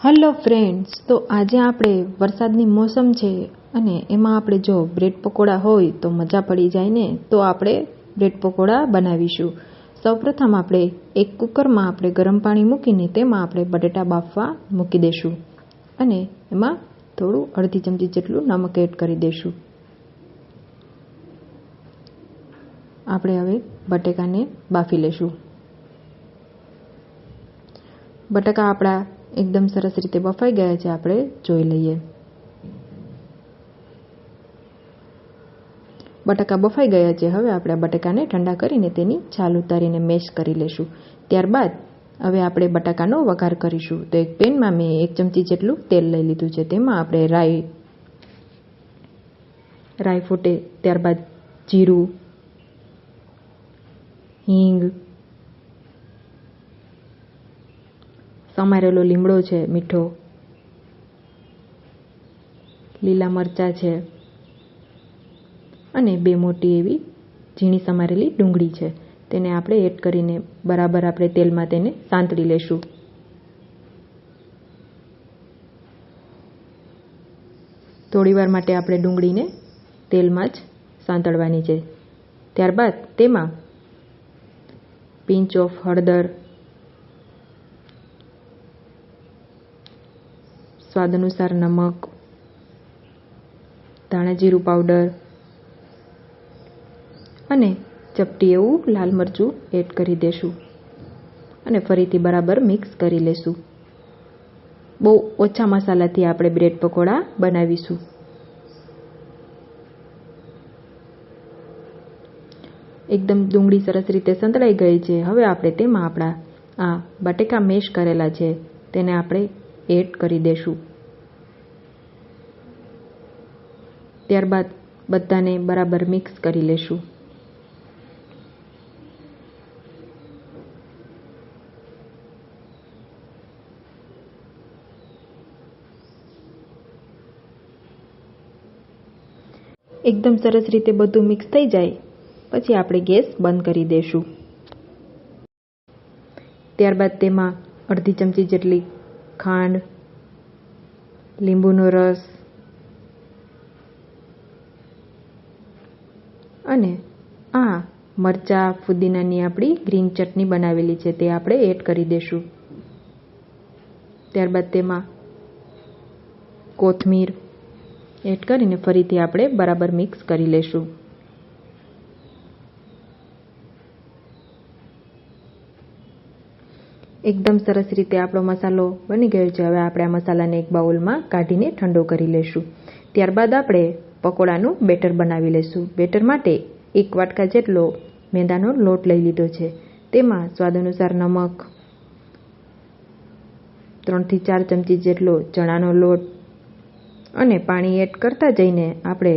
Hello friends, તો આજે આપણે વરસાદની મોસમ છે અને એમાં આપણે જો બ્રેડ પકોડા હોય તો મજા પડી જાય ને. તો આપણે બ્રેડ પકોડા બનાવીશું. સૌપ્રથમ આપણે એક કુકરમાં આપણે ગરમ પાણી મૂકીને તેમાં આપણે બટેટા બાફવા મૂકી દઈશું અને એમાં થોડું અડધી ચમચી જેટલું નમક એડ કરી દઈશું. આપણે હવે બટેકાને બાફી લેશું. બટાકા આપણા એકદમ સરસ રીતે બફાઈ ગયા છે, આપણે જોઈ લઈએ. બટાકા બફાઈ ગયા છે. હવે આપણે બટાકાને ઠંડા કરીને તેની છાલ ઉતારીને મેશ કરી લેશું. ત્યારબાદ હવે આપણે બટાકાનો વઘાર કરીશું. તો એક પેનમાં મેં 1 ચમચી જેટલું તેલ લઈ લીધું છે. તેમાં આપણે રાઈ ફૂટે ત્યારબાદ જીરું, હિંગ, સમારેલો લીમડો છે મીઠો, લીલા મરચાં છે અને 2 મોટી એવી ઝીણી સમારેલી ડુંગળી છે. તેને આપણે એડ કરીને બરાબર આપણે તેલમાં તેને સાંતળી લેશું. થોડીવાર માટે આપણે ડુંગળીને તેલમાં જ સાંતળવાની છે. ત્યારબાદ તેમાં પિંચ ઓફ હળદર, સ્વાદ અનુસાર નમક, ધાણા જીરું પાવડર અને ચપટી એવું લાલ મરચું એડ કરી દેશું અને ફરીથી બરાબર મિક્સ કરી લેશું. બહુ ઓછા મસાલાથી આપણે બ્રેડ પકોડા બનાવીશું. એકદમ ડુંગળી સરસ રીતે સંતળાઈ ગઈ છે. હવે આપણે તેમાં આપણા આ બટેકા મેશ કરેલા છે તેને આપણે એડ કરી દેશું. ત્યારબાદ બધાને બરાબર મિક્સ કરી લેશું. એકદમ સરસ રીતે બધું મિક્સ થઈ જાય પછી આપણે ગેસ બંધ કરી દઈશું. ત્યારબાદ તેમાં અડધી ચમચી જેટલી ખાંડ, લીંબુનો રસ અને આ મરચાં ફુદીનાની આપણી ગ્રીન ચટણી બનાવેલી છે તે આપણે એડ કરી દઈશું. ત્યારબાદ તેમાં કોથમીર એડ કરીને ફરીથી આપણે બરાબર મિક્સ કરી લેશું. એકદમ સરસ રીતે આપણો મસાલો બની ગયો છે. હવે આપણે આ મસાલાને એક બાઉલમાં કાઢીને ઠંડો કરી લેશું. ત્યારબાદ આપણે પકોડાનું બેટર બનાવી લેશું. બેટર માટે 1 વાટકા જેટલો મેંદાનો લોટ લઈ લીધો છે. તેમાં સ્વાદ અનુસાર નમક, 3 થી 4 ચમચી જેટલો ચણાનો લોટ અને પાણી એડ કરતા જઈને આપણે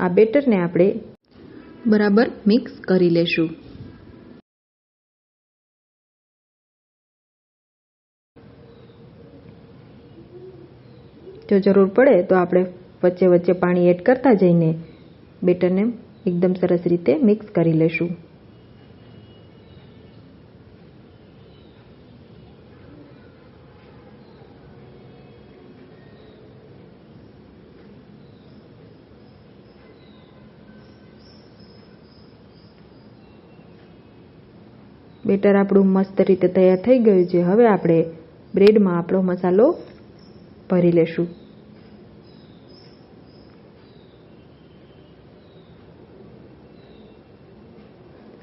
આ બેટરને આપણે બરાબર મિક્સ કરી લેશું. જો જરૂર પડે તો આપણે વચ્ચે વચ્ચે પાણી એડ કરતા જઈને બેટરને એકદમ સરસ રીતે મિક્સ કરી લેશું. બેટર આપણું મસ્ત રીતે તૈયાર થઈ ગયું છે. હવે આપણે બ્રેડમાં આપણો મસાલો ભરી લેશું.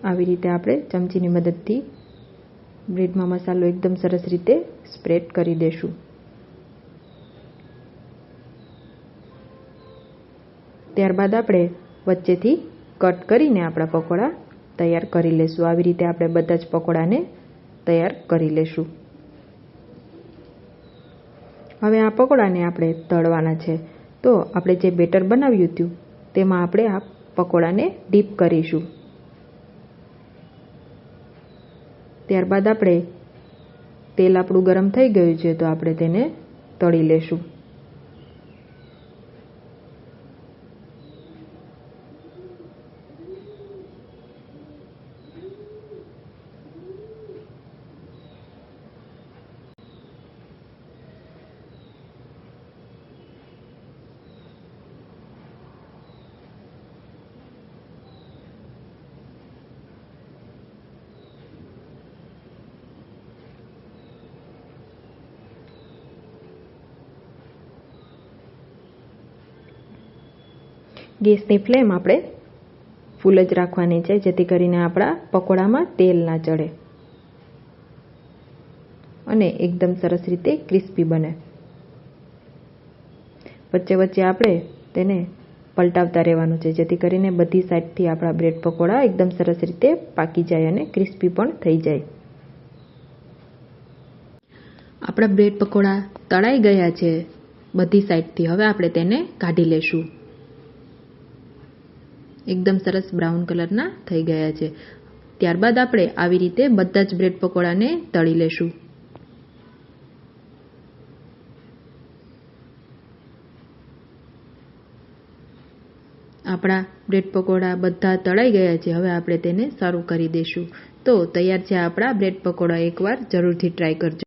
આવી રીતે આપણે ચમચીની મદદથી બ્રેડમાં મસાલો એકદમ સરસ રીતે સ્પ્રેડ કરી દેશું. ત્યારબાદ આપણે વચ્ચેથી કટ કરીને આપણા પકોડા તૈયાર કરી લેશું. આવી રીતે આપણે બધા જ પકોડાને તૈયાર કરી લેશું. હવે આ પકોડાને આપણે તળવાના છે. તો આપણે જે બેટર બનાવ્યું હતું તેમાં આપણે આ પકોડાને ડીપ કરીશું. ત્યારબાદ આપણે તેલ આપણું ગરમ થઈ ગયું છે તો આપણે તેને તળી લેશું. ગેસની ફ્લેમ આપણે ફૂલ જ રાખવાની છે, જેથી કરીને આપણા પકોડામાં તેલ ના ચડે અને એકદમ સરસ રીતે ક્રિસ્પી બને. વચ્ચે વચ્ચે આપણે તેને પલટાવતા રહેવાનું છે, જેથી કરીને બધી સાઈડથી આપણા બ્રેડ પકોડા એકદમ સરસ રીતે પાકી જાય અને ક્રિસ્પી પણ થઈ જાય. આપણા બ્રેડ પકોડા તળાઈ ગયા છે બધી સાઈડથી. હવે આપણે તેને કાઢી લેશું. એકદમ સરસ બ્રાઉન કલરના થઈ ગયા છે. ત્યારબાદ આપણે આવી રીતે બધા જ બ્રેડ પકોડાને તળી લેશું. આપણા બ્રેડ પકોડા બધા તળાઈ ગયા છે. હવે આપણે તેને સર્વ કરી દઈશું. તો તૈયાર છે આપણા બ્રેડ પકોડા. એકવાર જરૂરથી ટ્રાય કરજો.